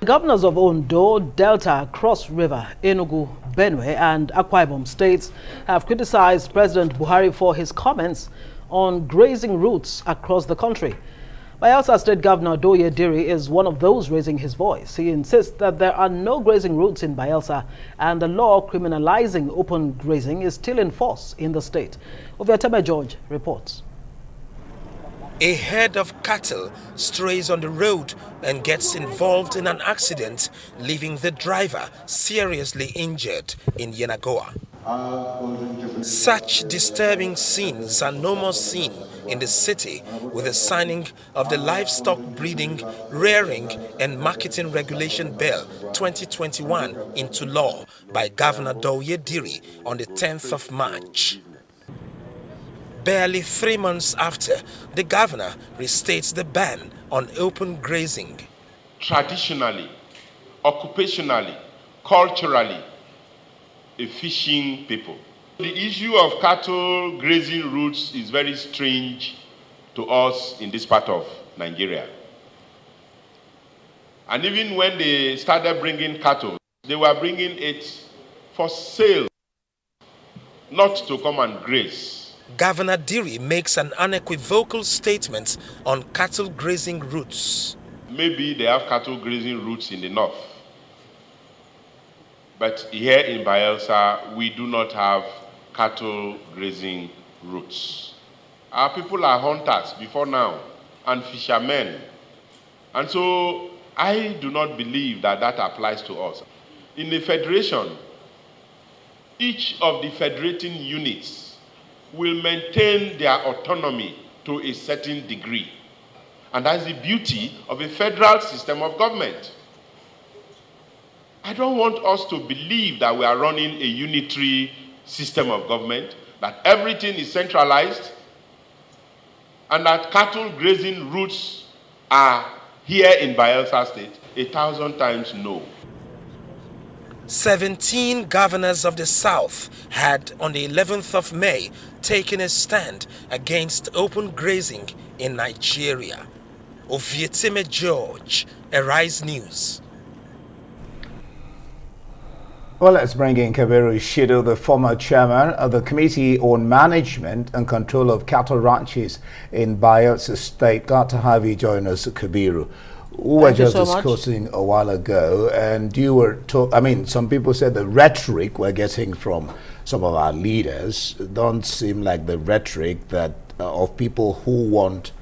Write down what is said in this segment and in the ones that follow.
Governors of Ondo, Delta, Cross River, Enugu, Benue and Akwa Ibom states have criticized President Buhari for his comments on grazing routes across the country. Bayelsa State Governor Doye Diri is one of those raising his voice. He insists that there are no grazing routes in Bayelsa and the law criminalizing open grazing is still in force in the state. Oviateme George reports. A herd of cattle strays on the road and gets involved in an accident, leaving the driver seriously injured in Yenagoa. Such disturbing scenes are no more seen in the city with the signing of the Livestock Breeding, Rearing and Marketing Regulation Bill 2021 into law by Governor Doye Diri on the 10th of March. Barely 3 months after, the governor restates the ban on open grazing. Traditionally, occupationally, culturally, a fishing people. The issue of cattle grazing routes is very strange to us in this part of Nigeria. And even when they started bringing cattle, they were bringing it for sale, not to come and graze. Governor Diri makes an unequivocal statement on cattle grazing routes. Maybe they have cattle grazing routes in the north. But here in Bayelsa, we do not have cattle grazing routes. Our people are hunters before now and fishermen. And so I do not believe that that applies to us. In the federation, each of the federating units will maintain their autonomy to a certain degree. And that's the beauty of a federal system of government. I don't want us to believe that we are running a unitary system of government, that everything is centralized, and that cattle grazing routes are here in Bayelsa State. 1,000 times no. 17 governors of the South had, on the 11th of May, taken a stand against open grazing in Nigeria. Ovietime George, Arise News. Well, let's bring in Kabiru Shittu, the former chairman of the Committee on Management and Control of Cattle Ranches in Bayelsa State. Glad to have you join us, Kabiru. We were just discussing a while ago, and you were some people said the rhetoric we're getting from some of our leaders don't seem like the rhetoric that of people who want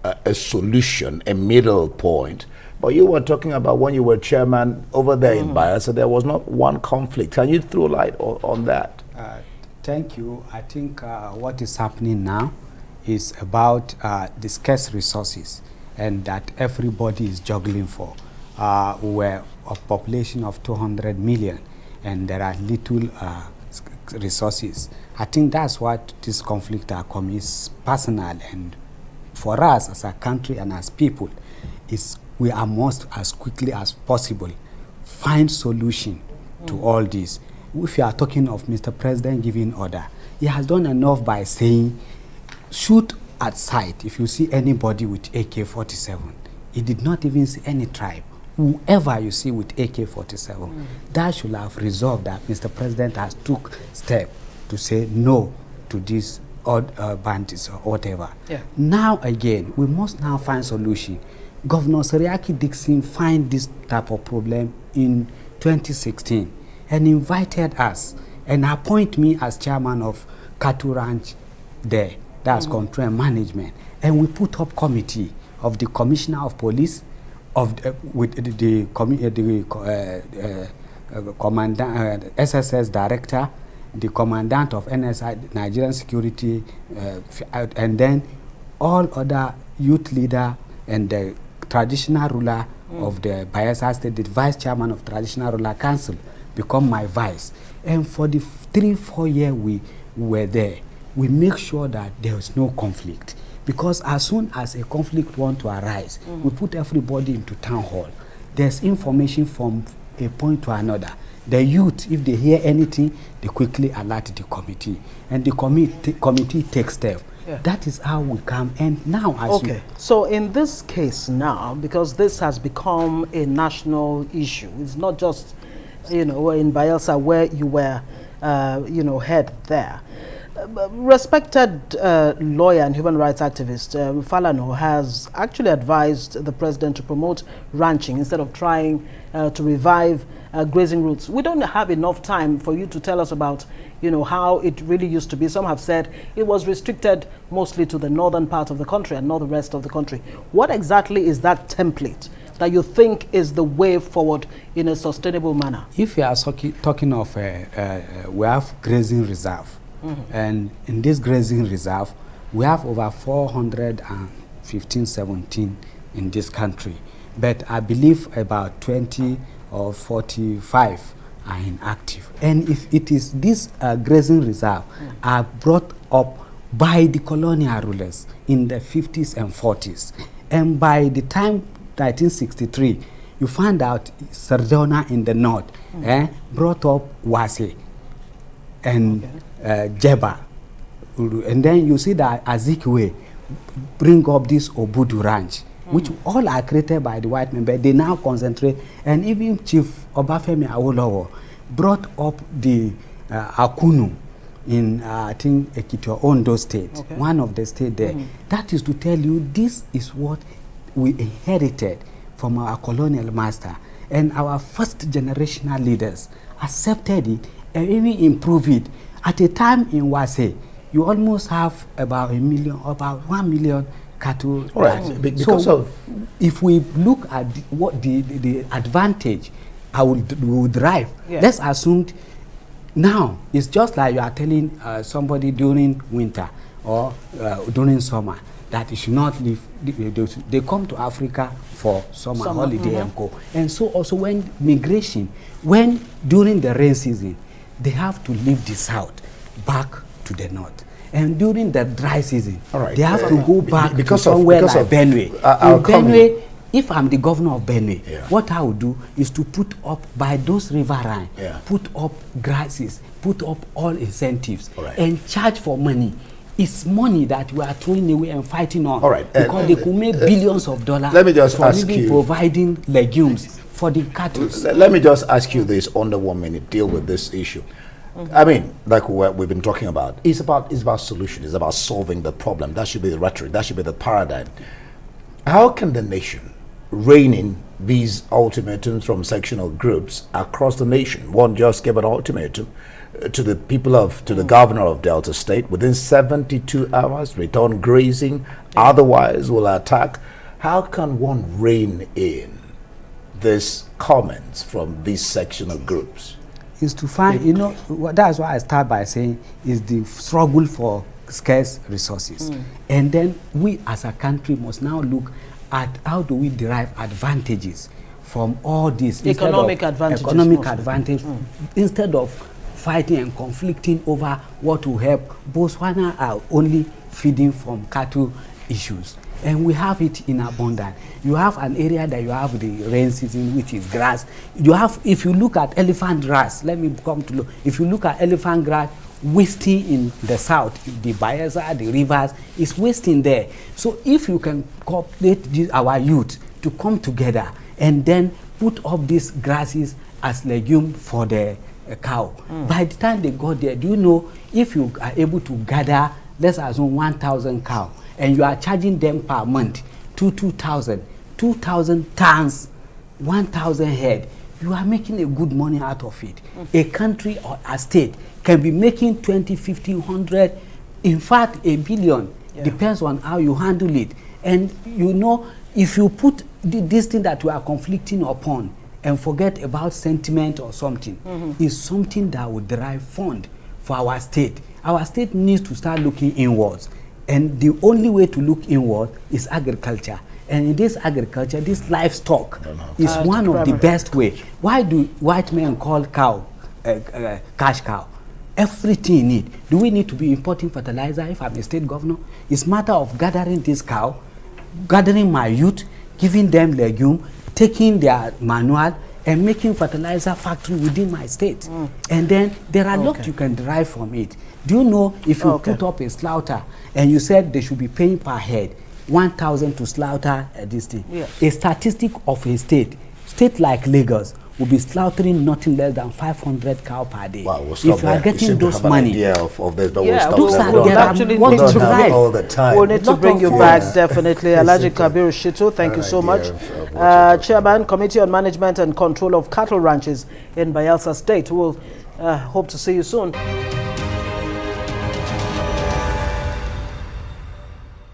a solution, a middle point. But you were talking about when you were chairman over there in Bayelsa, there was not one conflict. Can you throw light on that? Thank you. I think what is happening now is about the scarce resources, and that everybody is juggling for. We're a population of 200 million, and there are little resources. I think that's what this conflict is personal, and for us as a country and as people, is we are must as quickly as possible find solution to all this. If you are talking of Mr. President giving order, he has done enough by saying, shoot at sight if you see anybody with AK-47. He did not even see any tribe. Whoever you see with AK-47, that should have resolved that Mr. President has took step to say no to these bandits or whatever. Yeah. Now again, we must now find solution. Governor Seriaki Dixon find this type of problem in 2016 and invited us and appoint me as chairman of cattle ranch there. That's control and management, and we put up committee of the commissioner of police, with the commandant, SSS director, the commandant of NSI, Nigerian Security, and then all other youth leader and the traditional ruler of the Bayelsa State, the vice chairman of Traditional Ruler Council, become my vice. And for the 3-4 years we were there, we make sure that there is no conflict. Because as soon as a conflict wants to arise, we put everybody into town hall. There's information from a point to another. The youth, if they hear anything, they quickly alert the committee, and the committee takes steps. Yeah. That is how we come. And now, okay. So in this case now, because this has become a national issue, it's not just, you know, in Bayelsa where you were, you know, head there. Respected lawyer and human rights activist Falano has actually advised the president to promote ranching instead of trying to revive grazing routes. We don't have enough time for you to tell us about, you know, how it really used to be. Some have said it was restricted mostly to the northern part of the country and not the rest of the country. What exactly is that template that you think is the way forward in a sustainable manner? If you are talking of, we have grazing reserve. And in this grazing reserve, we have over 417 in this country. But I believe about 20 or 45 are inactive. And if it is this grazing reserve are brought up by the colonial rulers in the 50s and 40s. And by the time 1963, you find out Sardona in the north brought up Wase and Jeba, and then you see that Azikwe bring up this Obudu ranch, which all are created by the white men, but they now concentrate. And even Chief Obafemi Awolowo brought up the Akunu in I think Ekiti Ondo State, one of the state there. That is to tell you this is what we inherited from our colonial master, and our first generational leaders accepted it and even improved it. At a time in Wase, you almost have about 1 million cattle. All right, because so of if we look at what the advantage I would derive, let's assume now it's just like you are telling somebody during winter or during summer that you should not leave. They come to Africa for summer holiday and go. And so also when migration, when during the rain season, they have to leave the south back to the north. And during the dry season, they have to go back to somewhere like Benue. In Benue, if I'm the governor of Benue, what I would do is to put up by those riverine, put up grasses, put up all incentives, and charge for money. It's money that we are throwing away and fighting on. Because they could make billions of dollars. Let me just ask you, providing legumes for the cattle. Let me just ask you this under 1 minute. Deal with this issue. I mean, like we've been talking about, it's about solution. It's about solving the problem. That should be the rhetoric. That should be the paradigm. How can the nation rein in these ultimatums from sectional groups across the nation? One just gave an ultimatum to the people to the governor of Delta State within 72 hours, return grazing, otherwise will attack. How can one rein in these comments from these sectional groups? Is to find, you know, that's why I start by saying is the struggle for scarce resources. And then we as a country must now look at how do we derive advantages from all this. Economic advantages. Economic advantage, instead of fighting and conflicting over what will help. Botswana are only feeding from cattle issues. And we have it in abundance. You have an area that you have the rain season, which is grass. You have, if you look at elephant grass, let me come to look. If you look at elephant grass wasting in the south, the Bayelsa, the rivers, is wasting there. So if you can cooperate our youth to come together and then put up these grasses as legume for the cow. By the time they got there, do you know, if you are able to gather, let's assume 1,000 cow, and you are charging them per month 2,000 tons, 1,000 head, you are making a good money out of it. A country or a state can be making 20, 50, 100, in fact, a billion. Depends on how you handle it. And you know, if you put this thing that we are conflicting upon and forget about sentiment or something, is something that will derive fund for our state. Our state needs to start looking inwards. And the only way to look inward is agriculture. And in this agriculture, this livestock is one of the best way. Why do white men call cow cash cow? Everything in it. Do we need to be importing fertilizer if I'm a state governor? It's a matter of gathering this cow, gathering my youth, giving them legume, taking their manual, and making fertilizer factory within my state. And then there are a lot you can derive from it. Do you know if you put up a slaughter and you said they should be paying per head 1,000 to slaughter this thing? A statistic of a state like Lagos will be slaughtering nothing less than 500 cow per day. Wow, if you are getting those money, of this, but yeah, we'll stop there. we'll need to bring you back, definitely. Alhaji Kabiru Shittu, thank you so much. Chairman, Committee on Management and Control of Cattle Ranches in Bayelsa State. We'll hope to see you soon.